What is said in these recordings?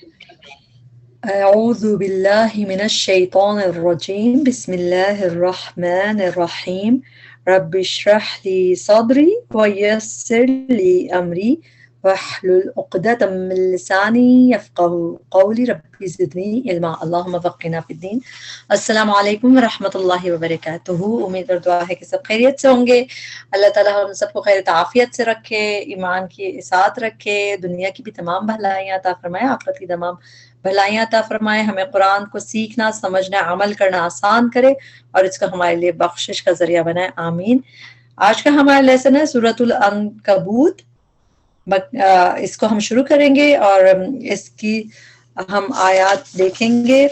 أعوذ بالله من الشيطان الرجيم بسم الله الرحمن الرحيم رب اشرح لي صدري ويسر لي أمري واحلل عقدة من لساني يفقهوا قولي رب زدني علما اللهم فقهنا في الدين. السلام علیکم ورحمۃ اللہ وبرکاتہ. امید اور دعا ہے کہ سب خیریت سے ہوں گے. اللہ تعالیٰ ہم سب کو خیر عافیت سے رکھے، ایمان کی ساتھ رکھے، دنیا کی بھی تمام بھلائیاں عطا فرمائے، آخرت کی تمام بھلائیاں عطا فرمائے، ہمیں قرآن کو سیکھنا، سمجھنا، عمل کرنا آسان کرے اور اس کا ہمارے لیے بخشش کا ذریعہ بنائے، آمین. آج کا ہمارا لیسن ہے سورۃ العنکبوت. اس کو ہم شروع کریں گے اور اس کی ہم آیات دیکھیں گے،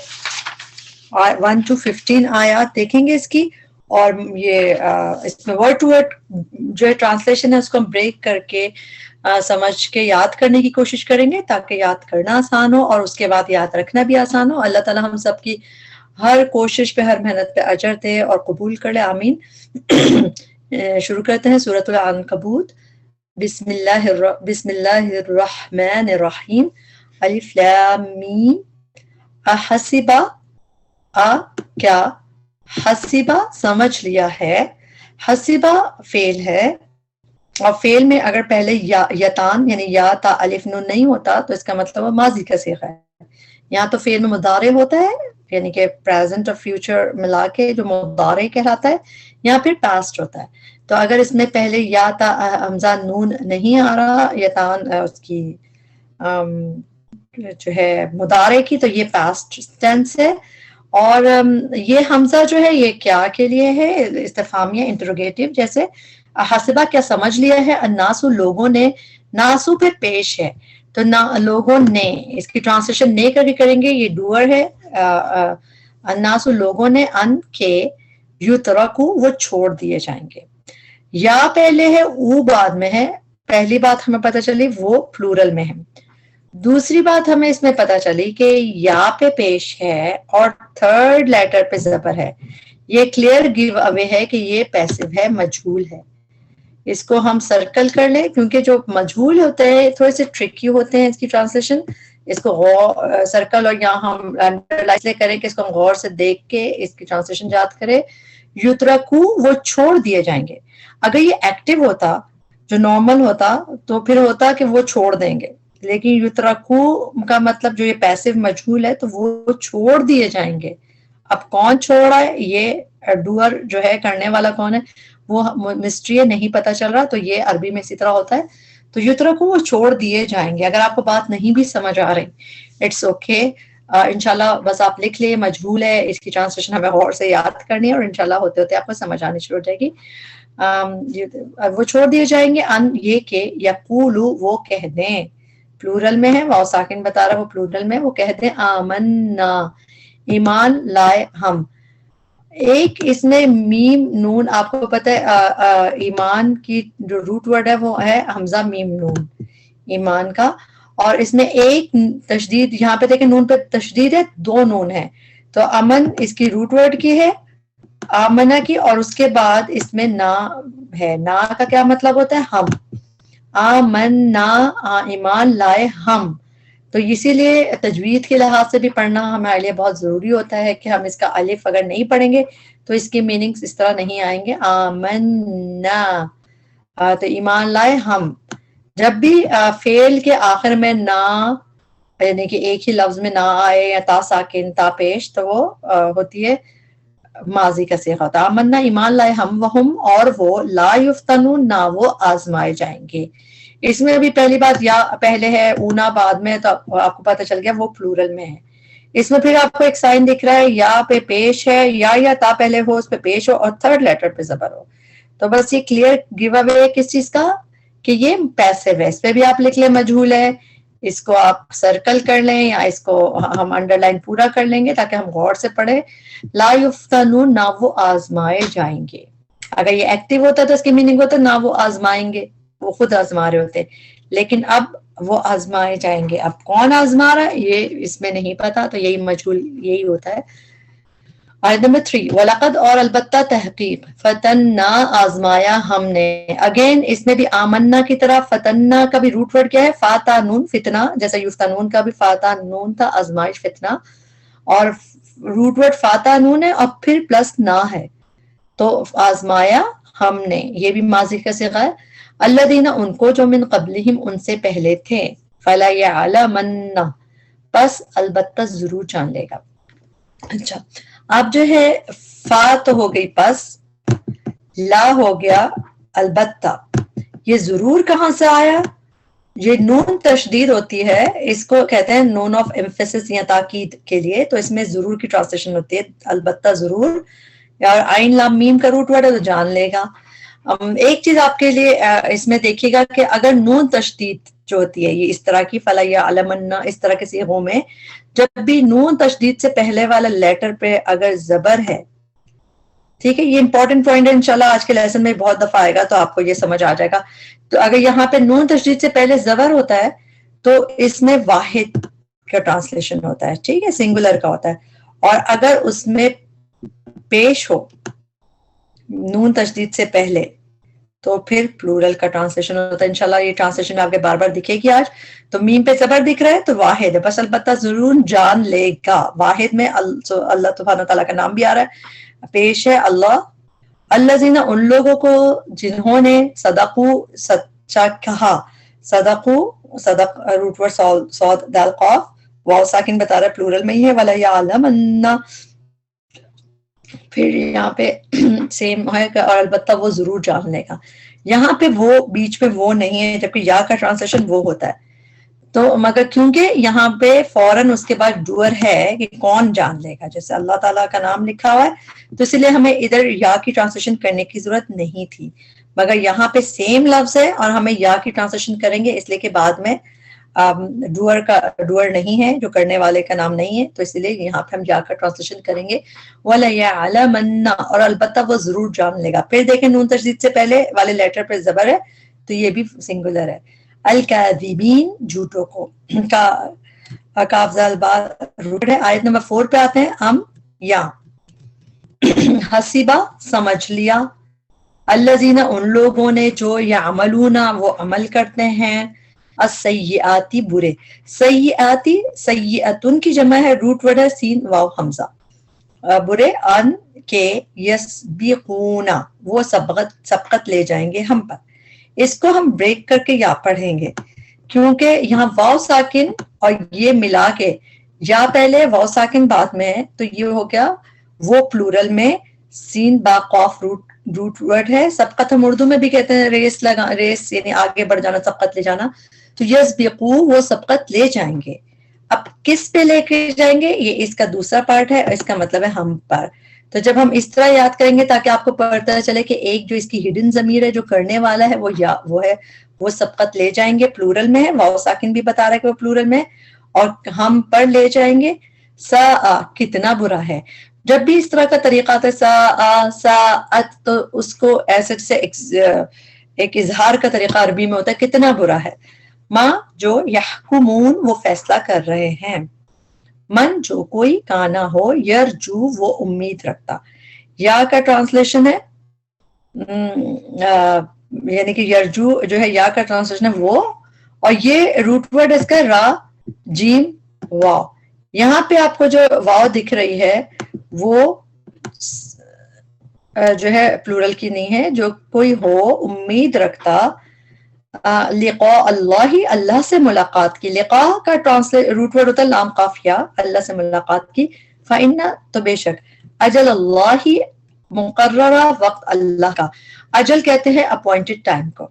1 to 15 آیات دیکھیں گے اس کی، اور یہ اس میں ورڈ ٹو ورڈ جو ہے ٹرانسلیشن ہے اس کو ہم بریک کر کے سمجھ کے یاد کرنے کی کوشش کریں گے تاکہ یاد کرنا آسان ہو اور اس کے بعد یاد رکھنا بھی آسان ہو. اللہ تعالیٰ ہم سب کی ہر کوشش پہ، ہر محنت پہ اجر دے اور قبول کر لے، آمین. شروع کرتے ہیں سورۃ العنکبوت. بسم اللہ الرحمن الرحیم. الف لام میم. احسبا، کیا، حسبا سمجھ لیا ہے، حسبا فعل ہے، اور فعل میں اگر پہلے یتان یعنی یا تا الف نون نہیں ہوتا تو اس کا مطلب ماضی کا صیغہ ہے. یہاں تو فعل میں مضارع ہوتا ہے، یعنی کہ پریزنٹ اور فیوچر ملا کے جو مضارع کہلاتا ہے، یہاں پھر پاسٹ ہوتا ہے. تو اگر اس میں پہلے یا تا حمزہ نون نہیں آ رہا، یتان اس کی جو ہے مضارع کی، تو یہ پاسٹ ٹینس ہے. اور یہ حمزہ جو ہے یہ کیا کے لیے ہے، استفہامیہ انٹروگیٹو، جیسے حسبہ کیا سمجھ لیا ہے، الناسو لوگوں نے، ناسو پہ پیش ہے تو لوگوں نے، اس کی ٹرانسلیشن نے کر کے کریں گے، یہ ڈوئر ہے. الناسو لوگوں نے، ان کے، یترکو وہ چھوڑ دیے جائیں گے. یا پہلے ہے، او بعد میں ہے. پہلی بات ہمیں پتہ چلی وہ پلورل میں ہے. دوسری بات ہمیں اس میں پتہ چلی کہ یا پہ پیش ہے اور تھرڈ لیٹر پہ زبر ہے. یہ کلیئر گیو اوے ہے کہ یہ پیسو ہے، مجہول ہے. اس کو ہم سرکل کر لیں کیونکہ جو مجہول ہوتے ہیں تھوڑے سے ٹرکی ہوتے ہیں اس کی ٹرانسلیشن. اس کو سرکل اور یہاں ہم انڈرلائن کریں کہ اس کو ہم غور سے دیکھ کے اس کی ٹرانسلیشن یاد کریں. یترکو وہ چھوڑ دیے جائیں گے. اگر یہ ایکٹیو ہوتا، جو نارمل ہوتا، تو پھر ہوتا کہ وہ چھوڑ دیں گے، لیکن یترکو کا مطلب جو یہ پیسو مجہول ہے تو وہ چھوڑ دیے جائیں گے. اب کون چھوڑ رہا ہے، یہ ڈوئر جو ہے، کرنے والا کون ہے، وہ مسٹری ہے، نہیں پتہ چل رہا. تو یہ عربی میں اسی طرح ہوتا ہے. تو یترکو وہ چھوڑ دیے جائیں گے. اگر آپ کو بات نہیں بھی سمجھ آ رہی، اٹس اوکے، انشاءاللہ بس آپ لکھ لیے، مجہول ہے، اس کی ٹرانسلیشن ہمیں غور سے یاد کرنی ہے اور انشاءاللہ ہوتے ہوتے آپ کو سمجھ آنی شروع ہو جائے گی. وہ چھوڑ دیے جائیں گے، ان یہ کہ یقولو وہ کہہ دیں، پلورل میں ہے، واو ساکن بتا رہا وہ پلورل میں، وہ کہہ دیں آمنا ایمان لائے ہم. ایک اس میں میم نون، آپ کو پتہ ہے ایمان کی جو روٹ ورڈ ہے وہ ہے حمزہ میم نون ایمان کا، اور اس میں ایک تشدید، یہاں پہ دیکھیں نون پہ تشدید ہے، دو نون ہے. تو امن اس کی روٹ ورڈ کی ہے، آمنہ کی، اور اس کے بعد اس میں نا ہے. نا کا کیا مطلب ہوتا ہے، ہم. آمنا ایمان لائے ہم. تو اسی لیے تجوید کے لحاظ سے بھی پڑھنا ہمارے لیے بہت ضروری ہوتا ہے کہ ہم اس کا الف اگر نہیں پڑھیں گے تو اس کے میننگز اس طرح نہیں آئیں گے. آمنا تو ایمان لائے ہم. جب بھی فعل کے آخر میں نا، یعنی کہ ایک ہی لفظ میں نہ آئے یا تا ساکن تا پیش، تو وہ ہوتی ہے ماضی کا صیغہ. آمنا ایمان لائے ہم، وہم اور وہ، لا یفتنون نہ وہ آزمائے جائیں گے. اس میں بھی پہلی بات یا پہلے ہے، اونا بعد میں، تو آپ کو پتہ چل گیا وہ پلورل میں ہے. اس میں پھر آپ کو ایک سائن دکھ رہا ہے، یا پہ پیش ہے، یا تا پہلے ہو، اس پہ پیش ہو اور تھرڈ لیٹر پہ زبر ہو. تو بس یہ کلیئر گیو اوے ہے کس چیز کا، کہ یہ پیسو ہے. اس پہ بھی آپ لکھ لیں مجہول ہے، اس کو آپ سرکل کر لیں یا اس کو ہم انڈر لائن پورا کر لیں گے تاکہ ہم غور سے پڑھیں. لا یفتنون نہ وہ آزمائے جائیں گے. اگر یہ ایکٹیو ہوتا تو اس کی میننگ ہوتا نہ وہ آزمائیں گے، وہ خود آزما رہے ہوتے، لیکن اب وہ آزمائے جائیں گے. اب کون آزما رہا ہے یہ اس میں نہیں پتا، تو یہی مجہول یہی ہوتا ہے. آیت نمبر 3 وَلَقَدْ اور البتہ تحقیق فتننا آزمایا ہم نے. اگین اس میں بھی آمنا کی طرح فتننا کا بھی روٹ ورڈ کیا ہے؟ فاتا نون فتنہ، جیسا یفتنون کا بھی فاتا نون تھا آزمائش فتنہ، اور روٹ ورڈ فاتا نون ہے اور پھر پلس نا ہے، تو آزمایا ہم نے، یہ بھی ماضی کا صیغہ ہے. الذین ان کو جو من قبلہم ان سے پہلے تھے، فلا یعلمن پس البتہ ضرور جان لے گا. اچھا اب جو ہے فا تو ہو گئی پس، لا ہو گیا البتہ. یہ ضرور کہاں سے آیا؟ یہ نون تشدید ہوتی ہے، اس کو کہتے ہیں نون آف ایمفیسس یا تاکید کے لیے، تو اس میں ضرور کی ٹرانسلیشن ہوتی ہے البتہ ضرور، اور عین لام میم کا روٹ ورڈ ہے تو جان لے گا. ایک چیز آپ کے لیے اس میں دیکھیے گا کہ اگر نون تشدید جو ہوتی ہے یہ اس طرح کی فلا یعلمن اس طرح کے صیغوں میں، جب بھی نون تشدید سے پہلے والا لیٹر پہ اگر زبر ہے، ٹھیک ہے، یہ امپورٹنٹ پوائنٹ ہے، انشاءاللہ آج کے لیسن میں بہت دفعہ آئے گا تو آپ کو یہ سمجھ آ جائے گا. تو اگر یہاں پہ نون تشدید سے پہلے زبر ہوتا ہے تو اس میں واحد کا ٹرانسلیشن ہوتا ہے، ٹھیک ہے، سنگولر کا ہوتا ہے. اور اگر اس میں پیش ہو نون تشدید سے پہلے تو پھر پلورل کا ٹرانسلیشن ہوتا ہے. انشاءاللہ یہ ٹرانسلیشن آپ کے بار بار دکھے گی آج. تو میم پہ زبر دکھ رہا ہے تو واحد ہے، بس البتہ ضرور جان لے گا. واحد میں اللہ سبحانہ تعالیٰ کا نام بھی آ رہا ہے، پیش ہے اللہ. الذین ان لوگوں کو جنہوں نے صدقو سچا کہا، صدق روٹ ورڈ صاد دال قاف واو ساکن بتا رہا ہے پلورل میں ہی ہے. ولا یعلمن پھر یہاں پہ سیم ہے اور البتہ وہ ضرور جان لے گا. یہاں پہ وہ بیچ میں وہ نہیں ہے، جبکہ یا کا ٹرانسلیشن وہ ہوتا ہے. تو مگر کیونکہ یہاں پہ فوراً اس کے بعد ڈوئر ہے کہ کون جان لے گا، جیسے اللہ تعالیٰ کا نام لکھا ہوا ہے، تو اس لیے ہمیں ادھر یا کی ٹرانسلیشن کرنے کی ضرورت نہیں تھی. مگر یہاں پہ سیم لفظ ہے اور ہمیں یا کی ٹرانسلیشن کریں گے، اس لیے کہ بعد میں ڈوئر نہیں ہے، جو کرنے والے کا نام نہیں ہے، تو اس لیے یہاں پہ ہم یا کا ٹرانسلیشن کریں گے. وَلَيَعْلَمَنَّ اور البتہ وہ ضرور جان لے گا. پھر دیکھیں نون تشدید سے پہلے والے لیٹر پہ زبر ہے تو یہ بھی سنگولر ہے. الکاذبین جھوٹوں کو کا کاف زال با روٹ ہے. آیت نمبر 4 پہ آتے ہیں ہم. یا حسیبہ سمجھ لیا، الذین ان لوگوں نے جو یعملون وہ عمل کرتے ہیں، السیئاتی برے، سیئاتی سیئتن کی جمع ہے، روٹ ورڈ ہے سین واو حمزہ، برے ان کے یسبقون وہ سبقت لے جائیں گے ہم پر. اس کو ہم بریک کر کے یا پڑھیں گے کیونکہ یہاں واو ساکن اور یہ ملا کے یا پہلے واو ساکن بعد میں ہے، تو یہ ہو گیا وہ پلورل میں سین با قاف روٹ ورڈ ہے. سبقت ہم اردو میں بھی کہتے ہیں ریس یعنی آگے بڑھ جانا، سبقت لے جانا. تو یسبقو وہ سبقت لے جائیں گے. اب کس پہ لے کے جائیں گے؟ یہ اس کا دوسرا پارٹ ہے، اس کا مطلب ہے ہم پر. تو جب ہم اس طرح یاد کریں گے تاکہ آپ کو پتہ چلے کہ ایک جو اس کی ہڈن ضمیر ہے جو کرنے والا ہے وہ ہے وہ سبقت لے جائیں گے، پلورل میں ہے. واو ساکن بھی بتا رہا ہے کہ وہ پلورل میں، اور ہم پر لے جائیں گے. سا کتنا برا ہے. جب بھی اس طرح کا طریقہ آتا ہے سا تو اس کو ایسے سے ایک اظہار کا طریقہ عربی میں ہوتا ہے کتنا برا ہے. ماں جو یحکمون وہ فیصلہ کر رہے ہیں، من جو کوئی کانا ہو، یرجو وہ امید رکھتا. یا کا ٹرانسلیشن ہے یعنی کہ یرجو جو ہے یا کا ٹرانسلیشن ہے وہ، اور یہ روٹ ورڈ اس کا را جیم واو. یہاں پہ آپ کو جو واو دکھ رہی ہے وہ جو ہے پلورل کی نہیں ہے. جو کوئی ہو امید رکھتا لقاء اللہ اللہ سے ملاقات کی. لقاء کا روٹ ورڈ ہوتا ہے لام قافیہ، اللہ سے ملاقات کی. فإن تو بے شک، اجل اللہ مقررہ وقت اللہ کا. اجل کہتے ہیں اپوائنٹڈ ٹائم کو،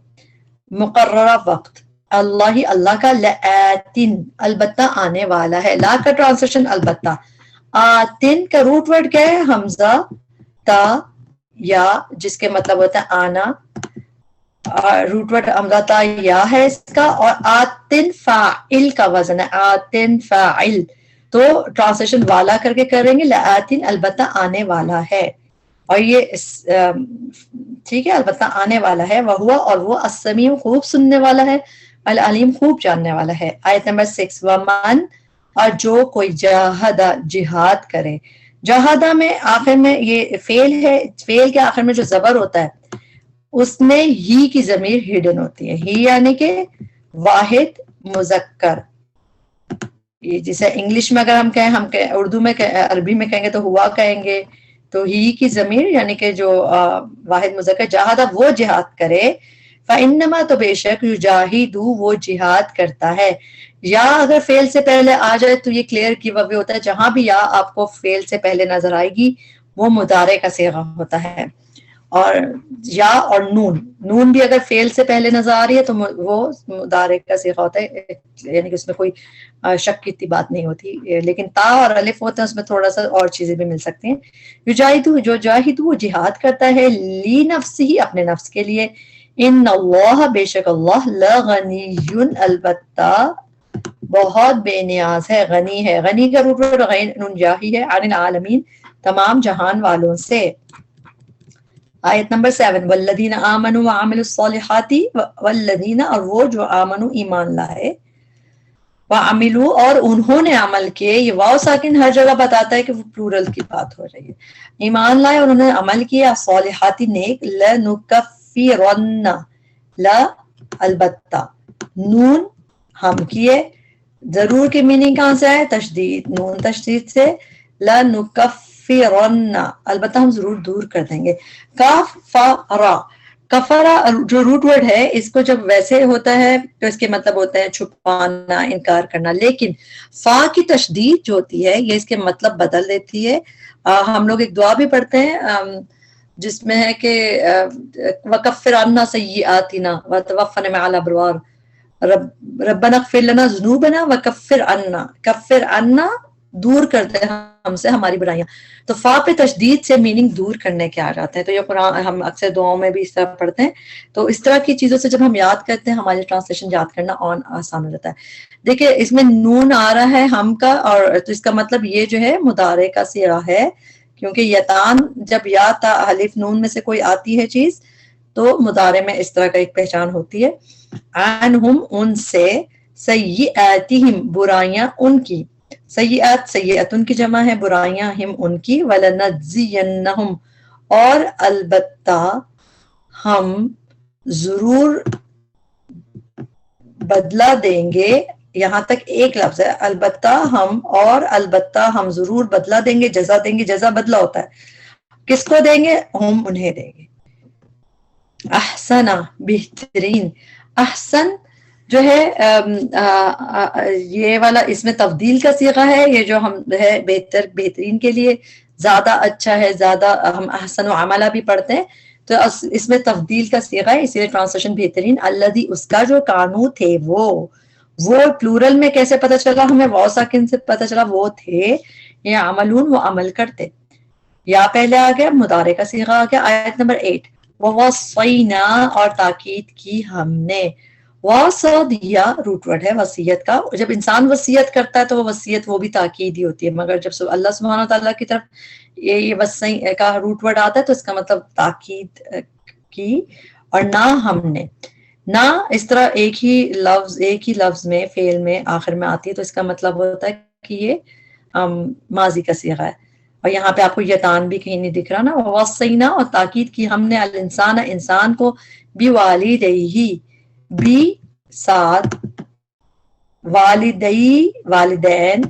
مقررہ وقت اللہ اللہ کا. لآتن البتہ آنے والا ہے. لا کا ٹرانسلیشن البتہ. آتن کا روٹ ورڈ کیا ہے؟ حمزہ تا یا، جس کے مطلب ہوتا ہے آنا. روٹ ورڈ حمزہ تا یا ہے اس کا، اور آتن فاعل کا وزن ہے آتن فاعل. تو ٹرانسلیشن والا کر کے کریں گے لآتن البتہ آنے والا ہے. اور یہ ٹھیک ہے البتہ آنے والا ہے. وہوا اور وہ السمیع خوب سننے والا ہے، العلیم خوب جاننے والا ہے. آیت نمبر 6 ومن اور جو کوئی جاہد جہاد کرے. جہادہ میں آخر میں یہ فعل ہے، فعل کے آخر میں جو زبر ہوتا ہے اس میں ہی کی ضمیر ہڈن ہوتی ہے، ہی یعنی کہ واحد مذکر. یہ جیسے انگلش میں اگر ہم کہیں، اردو میں عربی میں کہیں گے تو ہوا کہیں گے، تو ہی کی ضمیر یعنی کہ جو واحد مذکر جہادہ وہ جہاد کرے، فَإِنَّمَا تو بے شک یجاہدو وہ جہاد کرتا ہے. یا اگر فعل سے پہلے آ جائے تو یہ کلیئر کی وجہ ہوتا ہے، جہاں بھی یا آپ کو فعل سے پہلے نظر آئے گی وہ مضارع کا صیغہ ہوتا ہے. اور یا اور نون بھی اگر فعل سے پہلے نظر آ رہی ہے تو وہ مضارع کا صیغہ ہوتا ہے، یعنی کہ اس میں کوئی شک کی بات نہیں ہوتی. لیکن تا اور الف ہوتا ہے اس میں تھوڑا سا اور چیزیں بھی مل سکتی ہیں. یجاہدو جو جاہدو وہ جہاد کرتا ہے، لی نفسہ اپنے نفس کے لیے، ان اللہ بے شک اللہ لغنی البتہ بہت بے نیاز ہے، غنی ہے. غنی کا روٹ غین نون جاہی ہے، عن العالمین تمام جہان والوں سے. آیت نمبر 7 والذین آمنوا وعملوا الصالحات، والذین اور وہ جو آمنوا ایمان لائے، وعملوا اور انہوں نے عمل کیے. یہ واو ساکن ہر جگہ بتاتا ہے کہ وہ پلورل کی بات ہو رہی ہے. ایمان لائے اور انہوں نے عمل کیا، صالحات نیک، لنکفرن لا البتہ نون ہم کیے، ضرور کی میننگ کہاں سے ہے؟ تشدید، نون تشدید سے، لنکفرن البتہ ہم ضرور دور کر دیں گے. کفرا، کفرا جو روٹ ورڈ ہے اس کو جب ویسے ہوتا ہے تو اس کے مطلب ہوتا ہے چھپانا، انکار کرنا، لیکن فا کی تشدید جو ہوتی ہے یہ اس کے مطلب بدل دیتی ہے. ہم لوگ ایک دعا بھی پڑھتے ہیں جس میں ہے کہ وَكَفِّرْ عَنَّا سَيِّئَاتِنَا وَتَوَفَّنَا مَعَ الْأَبْرَارِ، ربنا اغفر لنا ذنوبنا وکفر عنا، کفر عنا دور کر دے ہم سے ہماری برائیاں. تو فا پہ تشدید سے میننگ دور کرنے کے آ جاتے ہیں. تو یہ قرآن ہم اکثر دعاؤں میں بھی اس طرح پڑھتے ہیں. تو اس طرح کی چیزوں سے جب ہم یاد کرتے ہیں ہماری ٹرانسلیشن یاد کرنا آسان ہو جاتا ہے. دیکھیں اس میں نون آ رہا ہے ہم کا، اور تو اس کا مطلب یہ جو ہے مضارع کا صیغہ ہے، کیونکہ یتان جب یا تا الف نون میں سے کوئی آتی ہے چیز تو مضارع میں اس طرح کا ایک پہچان ہوتی ہے. عنہم ان سے، سیئاتہم برائیاں ان کی، سیئات سیئتن کی جمع ہے، برائیاں ہم ان کی، ولنجزینہم اور البتہ ہم ضرور بدلہ دیں گے. یہاں تک ایک لفظ ہے، البتہ ہم اور البتہ ہم ضرور بدلہ دیں گے، جزا دیں گے. جزا بدلہ ہوتا ہے، کس کو دیں گے؟ ہم انہیں دیں گے. احسنا بہترین، احسن جو ہے یہ والا اس میں تفضیل کا صیغہ ہے، یہ جو ہم ہے بہتر بہترین کے لیے زیادہ اچھا ہے، زیادہ ہم احسن و عملہ بھی پڑھتے ہیں تو اس میں تفضیل کا صیغہ ہے، اسی لیے ٹرانسلیشن بہترین. الذی اس کا جو کانو تھے وہ پلورل میں کیسے پتہ چلا ہمیں؟ واو ساکن سے پتہ چلا وہ تھے، یہ عملون وہ عمل کرتے. یا پہلے آ گیا مضارع کا صیغہ آ گیا. آیت نمبر 8 وَوَصَّيْنَا اور تاکید کی ہم نے. وصیہ روٹ ورڈ ہے وصیت کا. جب انسان وصیت کرتا ہے تو وہ وصیت وہ بھی تاکید ہی ہوتی ہے، مگر جب اللہ سبحانہ تعالیٰ کی طرف یہ وصی کا روٹ ورڈ آتا ہے تو اس کا مطلب تاکید کی. اور نہ ہم نے، نہ اس طرح ایک ہی لفظ میں فعل میں آخر میں آتی ہے تو اس کا مطلب ہوتا ہے کہ یہ ماضی کا صیغہ ہے. اور یہاں پہ آپ کو یتان بھی کہیں نہیں دکھ رہا نا. وصینا اور تاکید کی ہم نے الانسان انسان کو بوالدیہ بھی ساتھ، والدی والدین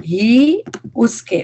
ہی اس کے،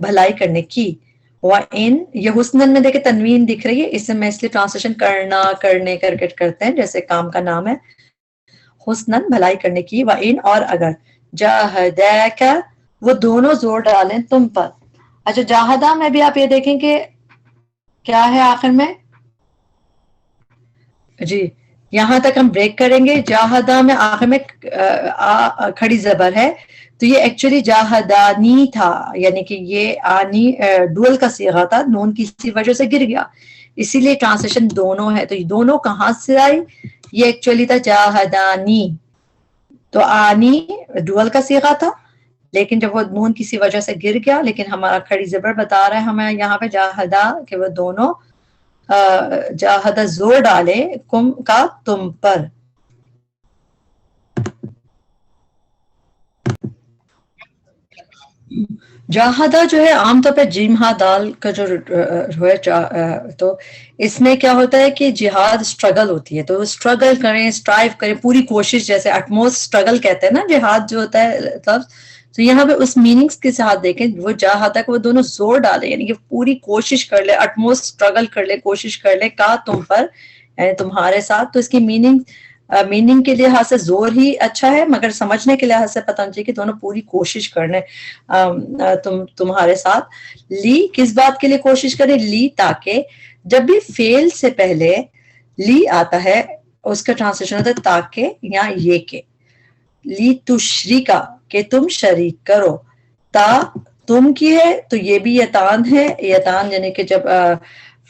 بھلائی کرنے کی. وَإِن یہ حسنن میں دیکھیں تنوین دکھ رہی ہے، اس سے میں اس لیے ٹرانسلیشن کرنا کرنے کرتے ہیں جیسے کام کا نام ہے. حسنن بھلائی کرنے کی. وَإِن اور اگر جاہداک وہ دونوں زور ڈالیں تم پر. اچھا جاہدہ میں بھی آپ یہ دیکھیں کہ کیا ہے آخر میں جی، یہاں تک ہم بریک کریں گے. جاہدہ میں آخر میں کھڑی زبر ہے تو یہ ایکچولی جاہدانی تھا، یعنی کہ یہ آنی ڈول کا صیغہ تھا، نون کسی وجہ سے گر گیا اسی لیے ٹرانسلیشن دونوں ہے. تو یہ دونوں کہاں سے آئی؟ یہ ایکچولی تھا جاہدانی، تو آنی ڈول کا صیغہ تھا لیکن جب وہ نون کسی وجہ سے گر گیا، لیکن ہمارا کھڑی زبر بتا رہا ہے ہمیں یہاں پہ جاہدہ کہ وہ دونوں جاہدہ زور ڈالے کم کا تم پر. جاہدہ جو ہے عام طور پہ جیم ہا دال کا جو ہے تو اس میں کیا ہوتا ہے کہ جہاد اسٹرگل ہوتی ہے، تو اسٹرگل کریں، اسٹرائیو کریں، پوری کوشش، جیسے اٹموسٹ اسٹرگل کہتے ہیں نا جہاد جو ہوتا ہے لفظ، تو یہاں پہ اس میننگز کے ساتھ دیکھیں، وہ جاہدہ کو وہ دونوں زور ڈالے، یعنی کہ پوری کوشش کر لے، اٹموسٹ اسٹرگل کر لے، کوشش کر لے کا تم پر، یعنی تمہارے ساتھ، تو اس کی میننگ کے لحاظ سے زور ہی اچھا ہے، مگر سمجھنے کے لحاظ سے پتہ چاہیے کہ دونوں پوری کوشش کرنے تمہارے ساتھ۔ لی کس بات کے لیے کوشش کرے؟ لی تاکہ، جب بھی فیل سے پہلے لی آتا ہے اس کا ٹرانسلیشن ہوتا ہے تاکہ یا یہ کہ، لی تشریکا کہ تم شریک کرو، تا تم کی ہے تو یہ بھی یتان ہے، یتان یعنی کہ جب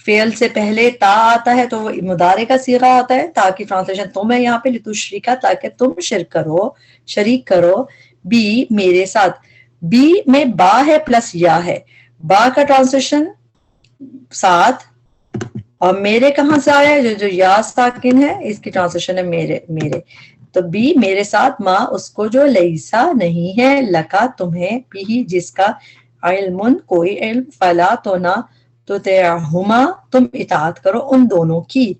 فعل سے پہلے تا آتا ہے تو وہ مضارع کا صیغہ آتا ہے، تا کی ٹرانسلیشن تم ہے یہاں پہ، لتشریکا تاکہ تم شریک کرو، بی میرے ساتھ، بی میں با ہے پلس یا ہے، با کا ٹرانسلیشن ساتھ، اور میرے کہاں سے آیا ہے؟ جو یا ساکن ہے اس کی ٹرانسلیشن ہے میرے، تو بی میرے ساتھ، ماں اس کو جو لیسا نہیں ہے، لکا تمہیں، بھی جس کا، علم کوئی علم، فلا تو نہ تو تیہما تم اطاعت کرو ان دونوں کی،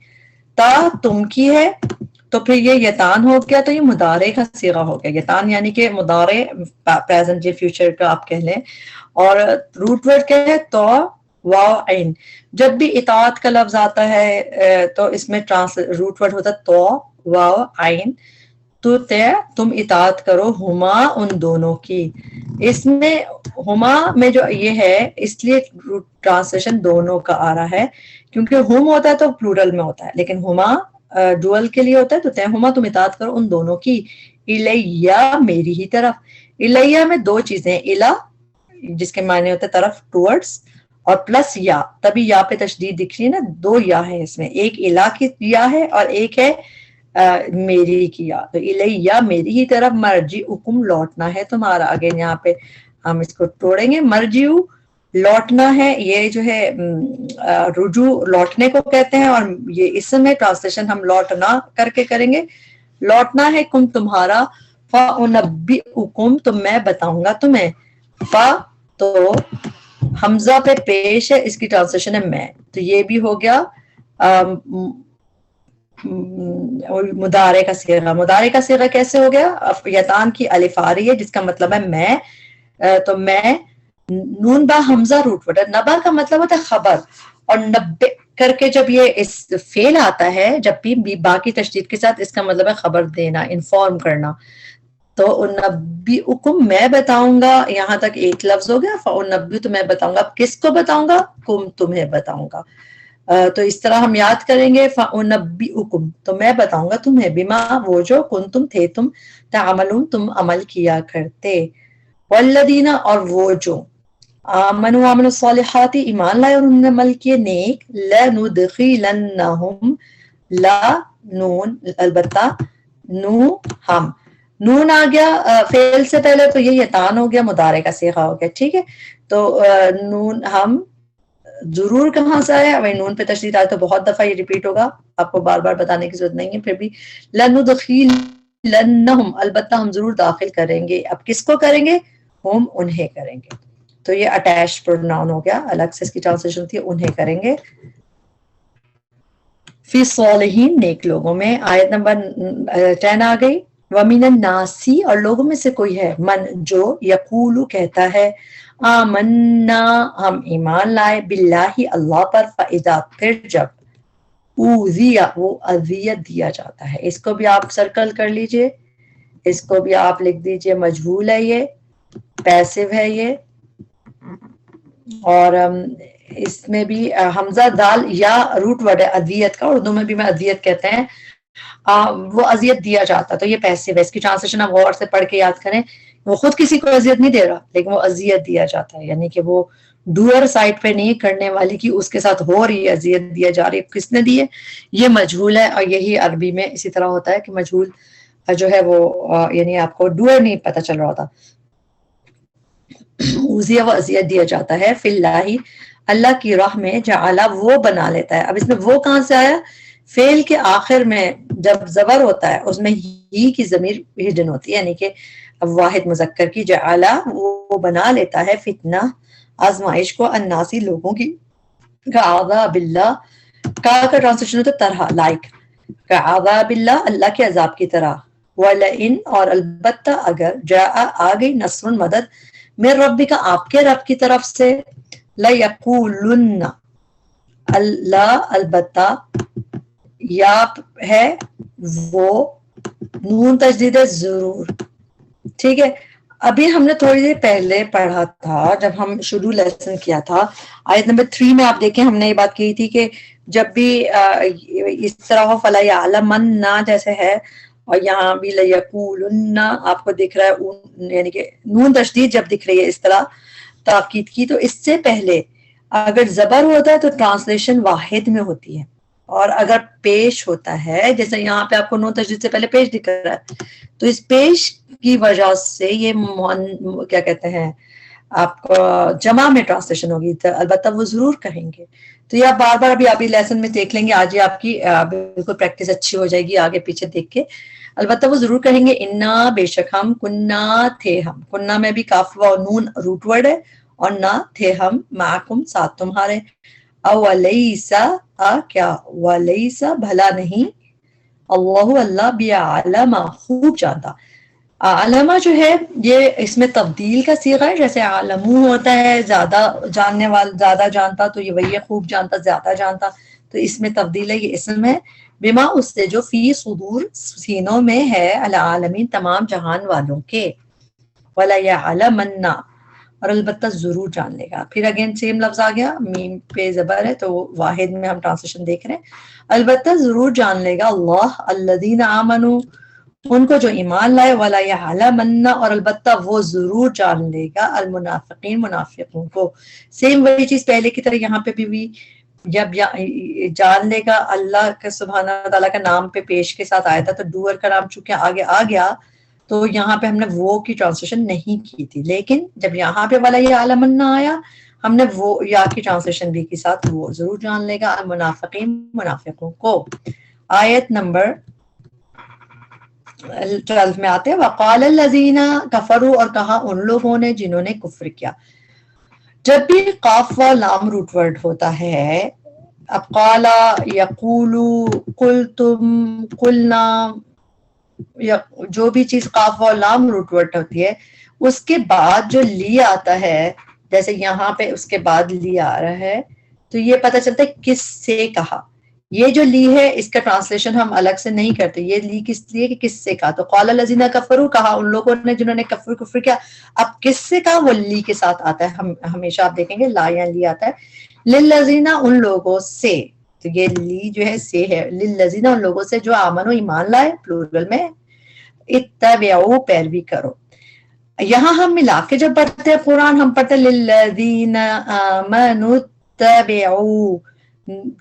تا تم کی ہے تو پھر یہ یتان ہو گیا، تو یہ مضارع کا صیغہ ہو گیا، یتان یعنی کہ مضارع پریزنٹ یا فیوچر کا آپ کہہ لیں، اور روٹ ورڈ کیا ہے؟ تو واو عین، جب بھی اطاعت کا لفظ آتا ہے تو اس میں روٹ ورڈ ہوتا ہے تو واو عین، تو تم اطاعت کرو، ہما ان دونوں کی، اس میں ہما میں جو یہ ہے اس لیے ٹرانسلیشن دونوں کا آ رہا ہے، کیونکہ ہم ہوتا ہے تو پلورل میں ہوتا ہے، لیکن ہما ڈوئل کے لیے ہوتا ہے، تو ہما تم اطاعت کرو ان دونوں کی، الیہ میری ہی طرف، الیہ میں دو چیزیں، الا جس کے معنی ہوتے طرف، ٹورڈز، اور پلس یا، تبھی یا پہ تشدید دکھ رہی ہے نا، دو یا ہے اس میں، ایک الا کی یا ہے اور ایک ہے میری کیا، تو الیہ میری ہی طرف، مرجی حکم لوٹنا ہے تمہارا، اگین یہاں پہ ہم اس کو توڑیں گے، مرجیو لوٹنا ہے، یہ جو ہے رجوع لوٹنے کو کہتے ہیں، اور یہ اس میں ٹرانسلیشن ہم لوٹنا کر کے کریں گے، لوٹنا ہے کم تمہارا، فَأُنَبِّئُكُمْ تو میں بتاؤں گا تمہیں، فا تو حمزہ پہ پیش ہے، اس کی ٹرانسلیشن ہے میں، تو یہ بھی ہو گیا مضارع کا صیغہ، مضارع کا صیغہ کیسے ہو گیا؟ یتان کی الف آ رہی ہے جس کا مطلب ہے میں، تو میں، نون با حمزہ روٹ ورڈ ہے، نبا کا مطلب ہوتا ہے خبر، اور نبے کر کے جب یہ اس فعل آتا ہے، جب بھی با کی تشدید کے ساتھ، اس کا مطلب ہے خبر دینا، انفارم کرنا، تو انبئکم میں بتاؤں گا، یہاں تک ایک لفظ ہو گیا، فانبئ تو میں بتاؤں گا، کس کو بتاؤں گا؟ کم تمہیں بتاؤں گا، تو اس طرح ہم یاد کریں گے، فانبئکم تو میں بتاؤں گا تمہیں، بما وہ جو کنتم تھے تم، تعملون تم عمل کیا کرتے، والذین اور وہ جو، آمنوا وعملوا الصالحات ایمان لائے اور انہوں نے عمل کیے نیک، لندخلنہم، لا نون البتہ، نو ہم، نون آ گیا فعل سے پہلے تو یہ یتان ہو گیا، مضارع کا صیغہ ہو گیا، ٹھیک ہے، تو نون ہم ضرور کہاں سے آیا؟ وہی نون پہ تشدید آئے تو بہت دفعہ یہ ریپیٹ ہوگا، آپ کو بار بار بتانے کی ضرورت نہیں ہے، پھر بھی لندخلنہم البتہ ہم ضرور داخل کریں گے، اب کس کو کریں گے؟ ہم انہیں کریں گے، تو یہ اٹیچ پروناؤن ہو گیا، الگ سے اس کی ٹرانسلیشن تھی انہیں کریں گے، فی صالحین نیک لوگوں میں، آیت نمبر 10 آ گئی، وَمِنَ النَّاسِ اور لوگوں میں سے کوئی ہے، من جو یقولو کہتا ہے، آمنا ہم ایمان لائے، باللہ اللہ پر، فَإِذَا پھر جب، اوذیہ وہ اذیت دیا جاتا ہے، اس کو بھی آپ سرکل کر لیجئے، اس کو بھی آپ لکھ دیجئے، مجہول ہے یہ، پیسو ہے یہ، اور اس میں بھی حمزہ دال یا روٹ ورڈ ہے اذیت کا، اردو میں بھی میں اذیت کہتے ہیں، وہ اذیت دیا جاتا، تو یہ پیسو ہے، اس کی ٹرانسلیشن آپ غور سے پڑھ کے یاد کریں، وہ خود کسی کو اذیت نہیں دے رہا لیکن وہ اذیت دیا جاتا ہے، یعنی کہ وہ ڈوئر سائڈ پہ نہیں، کرنے والی کی اس کے ساتھ ہو رہی ہے اذیت دیا جا رہی ہے، کس نے دی ہے؟ یہ مجہول ہے، اور یہی عربی میں اسی طرح ہوتا ہے کہ مجہول جو ہے وہ یعنی آپ کو ڈوئر نہیں پتہ چل رہا ہوتا، اوذیہ وہ اذیت دیا جاتا ہے، فی اللہ اللہ کی راہ میں، جعلا وہ بنا لیتا ہے، اب اس میں وہ کہاں سے آیا؟ فعل کے آخر میں جب زبر ہوتا ہے اس میں ہی کی ضمیر ہڈن ہوتی ہے، یعنی کہ واحد مذکر کی. جعلا وہ بنا لیتا ہے فتنہ آزمائش کو الناسی لوگوں کی. کعذاب اللہ کا ٹرانسلیشن ہوتا ہے طرح، لائک. کعذاب اللہ اللہ کے عذاب کی طرح. وَلَئِن اور البتہ اگر جاء آ گئی نصر مدد من ربک آپ کے رب کی طرف سے. لَيَقُولُنَّ اللہ البتہ یا ہے وہ نون تشدید ہے ضرور. ٹھیک ہے، ابھی ہم نے تھوڑی دیر پہلے پڑھا تھا جب ہم شروع لیسن کیا تھا آیت نمبر 3 میں، آپ دیکھیں ہم نے یہ بات کی تھی کہ جب بھی اس طرح ہو فَلَا يَعْلَمَنَّ جیسے ہے، اور یہاں بھی لَيَقُولُنَّ آپ کو دکھ رہا ہے یعنی کہ نون تشدید جب دکھ رہی ہے اس طرح تاکید کی، تو اس سے پہلے اگر زبر ہوتا ہے تو ٹرانسلیشن واحد میں ہوتی ہے، اور اگر پیش ہوتا ہے جیسے یہاں پہ آپ کو نون تشدید سے پہلے پیش دکھ رہا ہے، تو اس پیش کی وجہ سے یہ کیا کہتے ہیں آپ کو جمع میں ٹرانسلیشن ہوگی، تو البتہ وہ ضرور کہیں گے. تو یہ آپ بار بار ابھی لیسن میں دیکھ لیں گے، آج ہی آپ کی بالکل پریکٹس اچھی ہو جائے گی آگے پیچھے دیکھ کے. البتہ وہ ضرور کہیں گے انا بے شک ہم، کننا تھے ہم. کننا میں بھی کاف و نون روٹ ورڈ ہے، اور نہ تھے ہم، معکم ساتھ تمہارے. اولیسا کیا، ولیسا بھلا نہیں، اللہ اللہ بعلم خوب جانتا. علامہ جو ہے یہ اس میں تبدیل کا صیغہ ہے، جیسے عالمو ہوتا ہے زیادہ جاننے والا، زیادہ جانتا، تو یہ وہی ہے خوب جانتا، زیادہ جانتا. تو اس میں تبدیل ہے، یہ اسم ہے. بما اس سے جو فی صدور سینوں میں ہے، العالمین تمام جہان والوں کے. ولا یعلمن اور البتہ ضرور جان لے گا. پھر اگین سیم لفظ آ گیا، میم پہ زبر ہے تو واحد میں ہم ٹرانسلیشن دیکھ رہے ہیں. البتہ ضرور جان لے گا اللہ الذین آمنوا ان کو جو ایمان لائے. ولا یعلمن اور البتہ وہ ضرور جان لے گا المنافقین منافقوں کو. سیم وہی چیز پہلے کی طرح یہاں پہ بھی جب جان لے گا اللہ کے سبحانہ تعالیٰ کا نام پہ پیش کے ساتھ آیا تھا، تو ڈوئر کا نام چونکہ آگے آ گیا تو یہاں پہ ہم نے وہ کی ٹرانسلیشن نہیں کی تھی. لیکن جب یہاں پہ ولا یعلمن آیا ہم نے وہ یا کی ٹرانسلیشن بھی کے ساتھ وہ ضرور جان لے گا المنافقین منافقوں کو. آیت نمبر 12 میں آتے ہیں وقال الذین کفروا اور کہا ان لوگوں نے جنہوں نے کفر کیا. جب بھی قاف و لام روٹ ورڈ ہوتا ہے، اب قالا یقولو قلتم قلنا، جو بھی چیز قاف و لام روٹ ورڈ ہوتی ہے اس کے بعد جو لی آتا ہے، جیسے یہاں پہ اس کے بعد لی آ رہا ہے، تو یہ پتہ چلتا ہے کس سے کہا. یہ جو لی ہے اس کا ٹرانسلیشن ہم الگ سے نہیں کرتے، یہ لی کس لیے کہ کس سے کہا. تو قال الذین کفروا کہا ان لوگوں نے جنہوں نے کفر کیا. اب کس سے کہا وہ لی کے ساتھ آتا ہے، ہمیشہ آپ دیکھیں گے لا یا لی آتا ہے. للذین ان لوگوں سے، تو یہ لی جو ہے سے ہے، للذین ان لوگوں سے جو آمنوا ایمان لائے پلورل میں، اتبعوا پیروی کرو. یہاں ہم ملا کے جب پڑھتے ہیں قرآن ہم پڑھتے ہیں للذین آمنوا اتبعوا،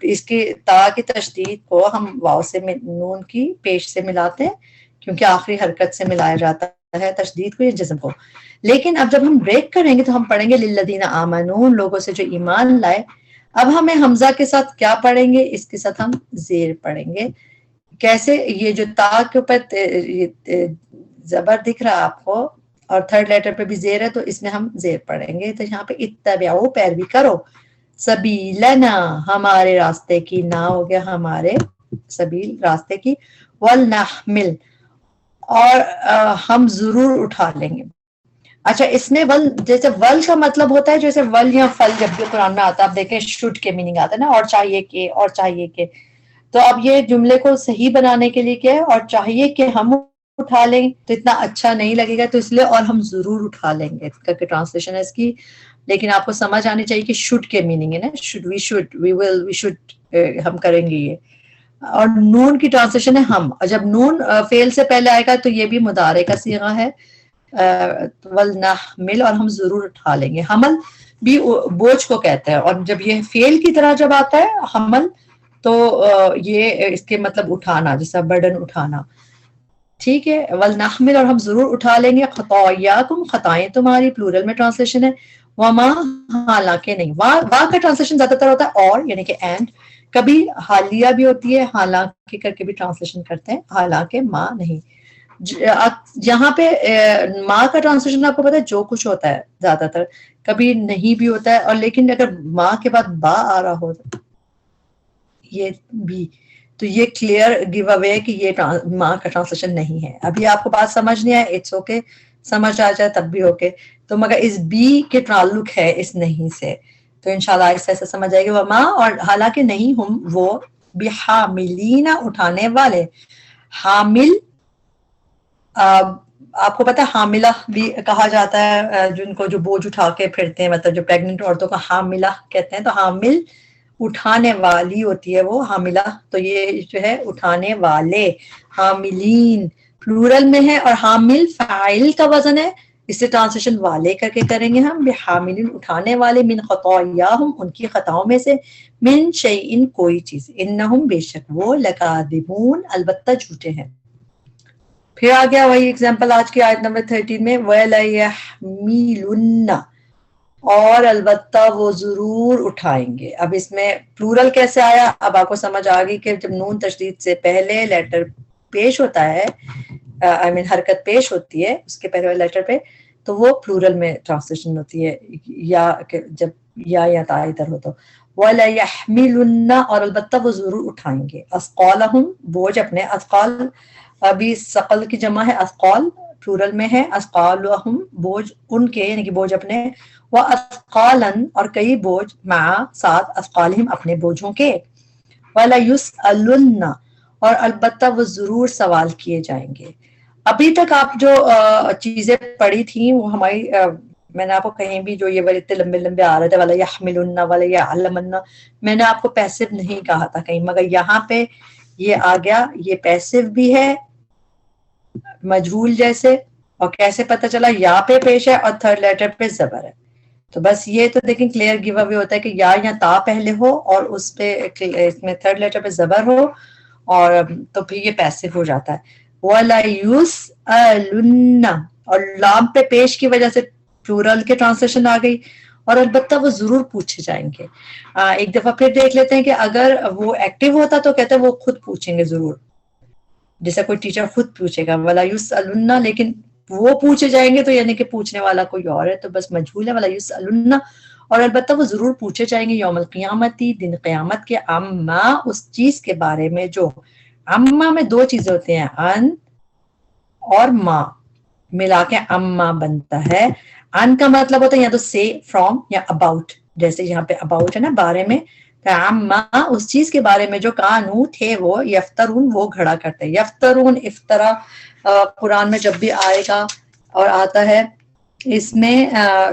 اس کی تا کی تشدید کو ہم واو سے نون کی پیش سے ملاتے ہیں کیونکہ آخری حرکت سے ملایا جاتا ہے تشدید کو یا جزم کو. لیکن اب جب ہم بریک کریں گے تو ہم پڑھیں گے للذین آمنوا لوگوں سے جو ایمان لائے. اب ہمیں حمزہ کے ساتھ کیا پڑھیں گے، اس کے ساتھ ہم زیر پڑھیں گے. کیسے، یہ جو تا کے اوپر زبر دکھ رہا آپ کو اور تھرڈ لیٹر پہ بھی زیر ہے تو اس میں ہم زیر پڑھیں گے. تو یہاں پہ اتبعوا پیروی کرو، سبیلنا ہمارے راستے کی، نہ ہو گیا ہمارے سبیل راستے کی، ولنحمل اور ہم ضرور اٹھا لیں گے. اچھا اس میں ول، جیسے ول کا مطلب ہوتا ہے جیسے ول یا فل جب بھی قرآن میں آتا ہے آپ دیکھیں شوڈ کے میننگ آتا ہے نا، اور چاہیے کہ، اور چاہیے کہ. تو اب یہ جملے کو صحیح بنانے کے لیے کیا ہے، اور چاہیے کہ ہم اٹھا لیں تو اتنا اچھا نہیں لگے گا، تو اس لیے اور ہم ضرور اٹھا لیں گے کر کے ٹرانسلیشن ہے اس کی. لیکن آپ کو سمجھ آنی چاہیے کہ شوڈ کے میننگ ہے نا، should, we should, we will, we should, ہم کریں گے یہ. اور نون کی ٹرانسلیشن ہے ہم، اور جب نون فعل سے پہلے آئے گا تو یہ بھی مضارع کا صیغہ ہے، ولنحمل اور ہم ضرور اٹھا لیں گے. حمل بھی بوجھ کو کہتا ہے، اور جب یہ فعل کی طرح جب آتا ہے حمل تو یہ اس کے مطلب اٹھانا، جیسا برڈن اٹھانا. ٹھیک ہے، ولنحمل اور ہم ضرور اٹھا لیں گے خطایاکم خطائیں تمہاری، پلورل میں ٹرانسلیشن ہے. وما حالانکہ نہیں، وا کا ٹرانسلیشن زیادہ تر ہوتا ہے اور، یعنی کہ اینڈ، کبھی حالیہ بھی ہوتی ہے، حالانکہ کر کے بھی ٹرانسلیشن کرتے ہیں، حالانکہ ماں نہیں. یہاں پہ ماں کا ٹرانسلیشن آپ کو پتا ہے جو کچھ ہوتا ہے زیادہ تر کبھی نہیں بھی ہوتا ہے، اور لیکن اگر ماں کے بعد با آ رہا ہو یہ بھی، تو یہ کلیئر گیو اوے کہ یہ ماں کا ٹرانسلیشن نہیں ہے. ابھی آپ کو بات سمجھ نہیں آئے اٹس اوکے، سمجھ آ جائے تب بھی اوکے. تو مگر اس بی کے تعلق ہے اس نہیں سے، تو انشاءاللہ ایسے ایسے سمجھ آئے گی. وما، اور حالانکہ نہیں ہم وہ بحاملین اٹھانے والے. حامل آپ کو پتا حاملہ بھی کہا جاتا ہے جن کو جو بوجھ اٹھا کے پھرتے ہیں، مطلب جو پیگننٹ عورتوں کو حاملہ کہتے ہیں. تو حامل اٹھانے والی ہوتی ہے وہ حاملہ، تو یہ جو ہے اٹھانے والے. حاملین پلورل میں ہے، اور حامل فاعل کا وزن ہے، اس سے ٹرانسلیشن والے کر کے کریں گے ہم. بحاملین اٹھانے والے، من خطایاہم ان کی خطاؤں میں سے، من شیئن کوئی چیز، انہم بے شک وہ، لکاذبون البتہ جھوٹے ہیں. پھر آ گیا وہی ایگزامپل آج کی آیت نمبر 13 میں، وَلَيَحْمِلُنَّ، اور البتہ وہ ضرور اٹھائیں گے. اب اس میں پلورل کیسے آیا؟ اب آپ کو سمجھ آ گئی کہ جب نون تشدید سے پہلے لیٹر پیش ہوتا ہے، حرکت پیش ہوتی ہے اس کے پہلے لیٹر پہ، تو وہ پلورل میں ٹرانسلیشن ہوتی ہے، یا جب یا تا ادھر ہو تو. وَلَيَحْمِلُنَّ، اور البتہ وہ ضرور اٹھائیں گے. اثقالہم، بوجھ اپنے. اثقال ابھی ثقل کی جمع ہے، اثقال پلورل میں ہے. اثقالہم بوجھ ان کے، یعنی کہ بوجھ اپنے. وَأَثْقَالًا، اور کئی بوجھ، مع ساتھ، اثقالہم اپنے بوجھوں کے. وَلَيُسْأَلُنَّ، اور البتہ وہ ضرور سوال کیے جائیں گے. ابھی تک آپ جو چیزیں پڑھی تھیں وہ ہماری میں نے آپ کو کہیں بھی جو یہ اتنے لمبے لمبے آ رہے تھے وَلَيَحْمِلُنَّ وَلَيَعْلَمَنَّ، میں نے آپ کو پیسو نہیں کہا تھا کہیں، مگر یہاں پہ یہ آ گیا. یہ پیسو بھی ہے مجہول جیسے، اور کیسے پتہ چلا؟ یا پہ پیش ہے اور تھرڈ لیٹر پہ زبر ہے. تو بس یہ تو دیکھیں کلیئر گیو اوے ہوتا ہے کہ یا تا پہلے ہو اور اس پہ اس میں تھرڈ لیٹر پہ زبر ہو، اور تو پھر یہ پیسو ہو جاتا ہے. وَلَيُسْأَلُنَّ، اور لام پہ پیش کی وجہ سے پلورل کے ٹرانسلیشن آ گئی. اور البتہ وہ ضرور پوچھے جائیں گے. ایک دفعہ پھر دیکھ لیتے ہیں کہ اگر وہ ایکٹیو ہوتا تو کہتے ہیں وہ خود پوچھیں گے ضرور، جیسا کوئی ٹیچر خود پوچھے گا. وَلَا يُسْأَلُنَّ، لیکن وہ پوچھے جائیں گے تو یعنی کہ پوچھنے والا کوئی اور ہے، تو بس مجہول ہے. وَلَا يُسْأَلُنَّ، اور البتہ وہ ضرور پوچھے جائیں گے یوم القیامتی، دن قیامت کے. عما، اس چیز کے بارے میں جو. عما میں دو چیزیں ہوتے ہیں، ان اور ما، ملا کے عما بنتا ہے. ان کا مطلب ہوتا ہے یا تو سے، فرام، یا اباؤٹ، جیسے یہاں پہ اباؤٹ ہے نا، بارے میں. عما، اس چیز کے بارے میں جو کانو تھے وہ، یفترون وہ گھڑا کرتے. یفترون افطرا قرآن میں جب بھی آئے گا اور آتا ہے، اس میں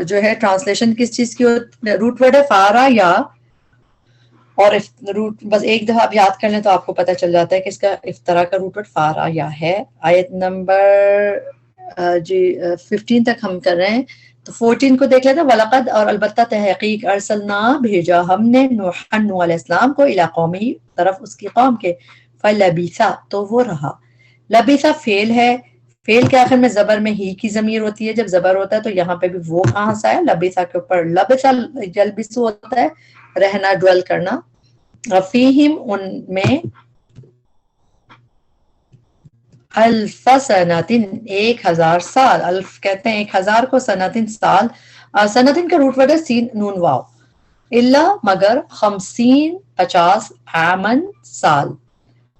جو ہے ٹرانسلیشن کس چیز کی روٹ ورڈ ہے؟ فارا یا، اور روٹ بس ایک دفعہ آپ یاد کر لیں تو آپ کو پتہ چل جاتا ہے کہ اس کا افطرا کا روٹ ورڈ فارا یا ہے. آیت نمبر 15 تک ہم کر رہے ہیں، تو 14 کو دیکھ لیتے ہیں. وَلَقَدْ، اور البتہ تحقیق، ارسلنا بھیجا ہم نے، نوح علیہ السلام کو، الی قومہ طرف اس کی قوم کے. فَلَبِثَ، تو وہ رہا. لبث فعل ہے، فعل کے آخر میں زبر میں ہی کی ضمیر ہوتی ہے. جب زبر ہوتا ہے تو یہاں پہ بھی وہ کہاں سے آیا؟ لبث کے اوپر. لبث یلبث ہوتا ہے رہنا، ڈویل کرنا. فیہم ان میں، الف سنتن 1000 سال. الف کہتے ہیں 1000 کو، سنتن سال. سنتن کا روٹ ورڈ ہے سین نون واو. الا مگر، 50 عامن سال.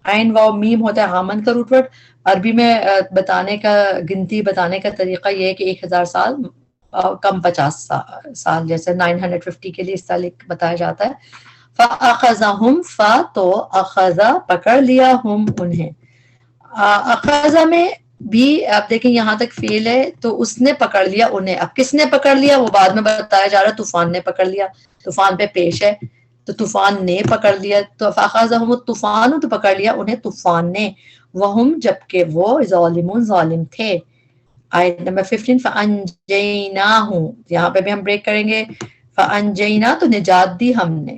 عین واو میم ہوتا ہے آمن کا روٹ ورڈ. عربی میں بتانے کا، گنتی بتانے کا طریقہ یہ ہے کہ 1000 سال کم 50 سال، جیسے 950 کے لیے اس طرح بتایا جاتا ہے. فَأَخَذَهُمْ، تو اخذا پکڑ لیا، ہم انہیں. اخذا میں بھی آپ دیکھیں یہاں تک فعل ہے تو اس نے پکڑ لیا انہیں. اب کس نے پکڑ لیا وہ بعد میں بتایا جا رہا ہے. طوفان نے پکڑ لیا، طوفان پہ پیش ہے تو طوفان نے پکڑ لیا. تو فَأَخَذَهُمُ الطُّوفَانُ، تو پکڑ لیا انہیں طوفان نے. وَهُمْ، جبکہ وہ، ظالمون ظالم تھے. آیت نمبر 15. فَأَنْجَيْنَاهُ، یہاں پہ بھی ہم بریک کریں گے. فَأَنْجَيْنَا، تو نجات دی ہم نے.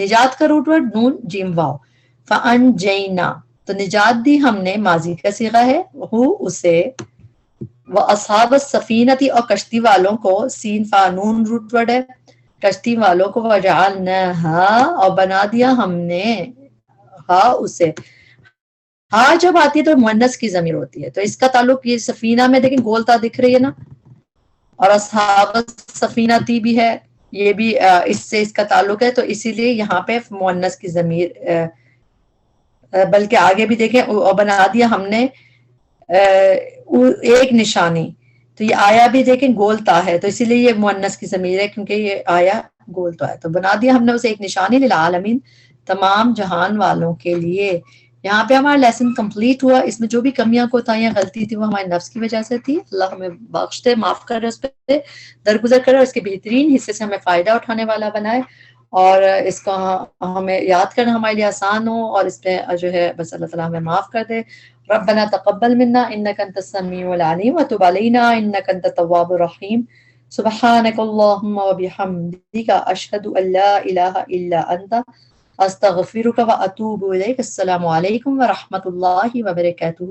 نجات کا روٹ ورڈ نون جیم واو. فَأَنْجَيْنَا، تو نجات دی ہم نے، ماضی کا صیغہ ہے، ہو اسے. وَأَصْحَابَ السَّفِینَةِ، اور کشتی والوں کو. سین فا نون روٹ ورڈ ہے. کشتی والوں کو وجعلناها اور بنا دیا ہم نے ہاں اسے ہاں جب آتی ہے تو مؤنث کی ضمیر ہوتی ہے تو اس کا تعلق یہ سفینہ میں دیکھیں گولتا دکھ رہی ہے نا اور اصحاب سفینہ تی بھی ہے یہ بھی اس سے اس کا تعلق ہے تو اسی لیے یہاں پہ مؤنث کی ضمیر بلکہ آگے بھی دیکھیں اور بنا دیا ہم نے ایک نشانی تو یہ آیا بھی دیکھیں گولتا ہے تو اسی لیے یہ مؤنث کی ضمیر ہے کیونکہ یہ آیا گولتا ہے تو بنا دیا ہم نے اسے ایک نشانی للعالمین تمام جہان والوں کے لیے یہاں پہ ہمارا لیسن کمپلیٹ ہوا اس میں جو بھی کمیاں کوتاہیاں غلطی تھی وہ ہمارے نفس کی وجہ سے تھی اللہ ہمیں بخش دے معاف کر اس پہ درگزر کرے اور اس کے بہترین حصے سے ہمیں فائدہ اٹھانے والا بنائے اور اس کو ہمیں یاد کرنا ہمارے لیے آسان ہو اور اس پہ جو ہے بس اللہ تعالیٰ ہمیں معاف کر دے ربنا تقبل منا انك انت السميع العليم وتب علينا انك انت التواب الرحيم سبحانك اللهم وبحمدك اشهد ان لا اله الا انت استغفرك واتوب اليك السلام علیکم ورحمۃ اللہ وبرکاتہ